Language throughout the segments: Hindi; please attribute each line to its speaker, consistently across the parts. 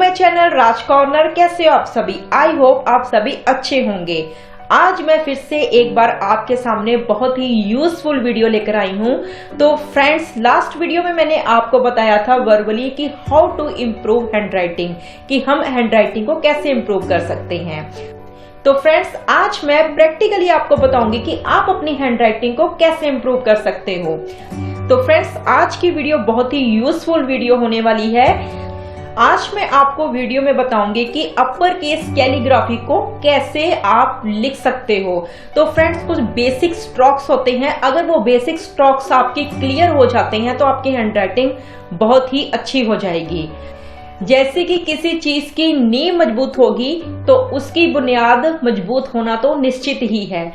Speaker 1: My channel Raj corner. कैसे हो आप सभी? आई होप आप सभी अच्छे होंगे। आज मैं फिर से एक बार आपके सामने बहुत ही यूजफुल वीडियो लेकर आई हूं। तो फ्रेंड्स, लास्ट वीडियो में मैंने आपको बताया था वर्बली कि हाउ टू इम्प्रूव हैंडराइटिंग, कि हम हैंडराइटिंग को कैसे इम्प्रूव कर सकते हैं। तो फ्रेंड्स, आज मैं प्रैक्टिकली आपको बताऊंगी कि आप अपनी हैंडराइटिंग को कैसे इम्प्रूव कर सकते हो। तो फ्रेंड्स, आज की वीडियो बहुत ही यूजफुल वीडियो होने वाली है। आज मैं आपको वीडियो में बताऊंगी कि अपर केस कैलीग्राफी को कैसे आप लिख सकते हो। तो फ्रेंड्स, कुछ बेसिक स्ट्रोक्स होते हैं, अगर वो बेसिक स्ट्रोक्स आपके क्लियर हो जाते हैं तो आपकी हैंडराइटिंग बहुत ही अच्छी हो जाएगी। जैसे कि किसी चीज की नींव मजबूत होगी तो उसकी बुनियाद मजबूत होना तो निश्चित ही है।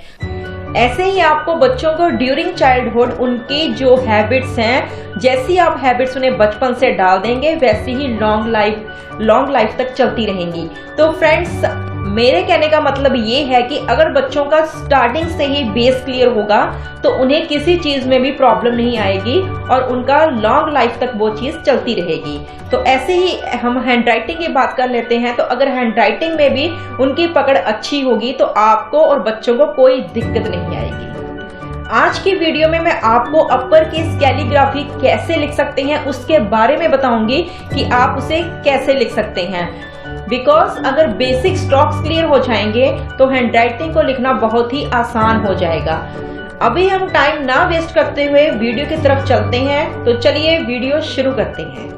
Speaker 1: ऐसे ही आपको बच्चों को ड्यूरिंग चाइल्डहुड उनकी जो हैबिट्स हैं, जैसी आप हैबिट्स उन्हें बचपन से डाल देंगे वैसी ही लॉन्ग लाइफ तक चलती रहेंगी। तो फ्रेंड्स, मेरे कहने का मतलब ये है कि अगर बच्चों का स्टार्टिंग से ही बेस क्लियर होगा तो उन्हें किसी चीज में भी प्रॉब्लम नहीं आएगी और उनका लॉन्ग लाइफ तक वो चीज चलती रहेगी। तो ऐसे ही हम हैंडराइटिंग की बात कर लेते हैं। तो अगर हैंडराइटिंग में भी उनकी पकड़ अच्छी होगी तो आपको और बच्चों को कोई दिक्कत नहीं आएगी। आज की वीडियो में मैं आपको अपर केस कैलीग्राफी कैसे लिख सकते हैं उसके बारे में बताऊंगी कि आप उसे कैसे लिख सकते हैं। बिकॉज अगर बेसिक स्ट्रोक्स क्लियर हो जाएंगे तो हैंडराइटिंग को लिखना बहुत ही आसान हो जाएगा। अभी हम टाइम ना वेस्ट करते हुए वीडियो की तरफ चलते हैं। तो चलिए वीडियो शुरू करते हैं।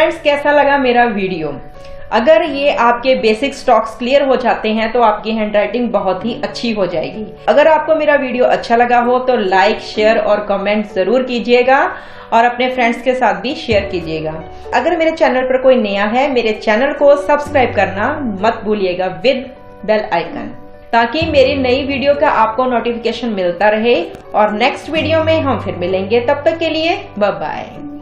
Speaker 1: फ्रेंड्स, कैसा लगा मेरा वीडियो? अगर ये आपके बेसिक स्टॉक्स क्लियर हो जाते हैं तो आपकी हैंडराइटिंग बहुत ही अच्छी हो जाएगी। अगर आपको मेरा वीडियो अच्छा लगा हो तो लाइक, शेयर और कमेंट जरूर कीजिएगा और अपने फ्रेंड्स के साथ भी शेयर कीजिएगा। अगर मेरे चैनल पर कोई नया है, मेरे चैनल को सब्सक्राइब करना मत भूलिएगा विद बेल आइकन, ताकि मेरी नई वीडियो का आपको नोटिफिकेशन मिलता रहे। और नेक्स्ट वीडियो में हम फिर मिलेंगे, तब तक के लिए बाय बाय।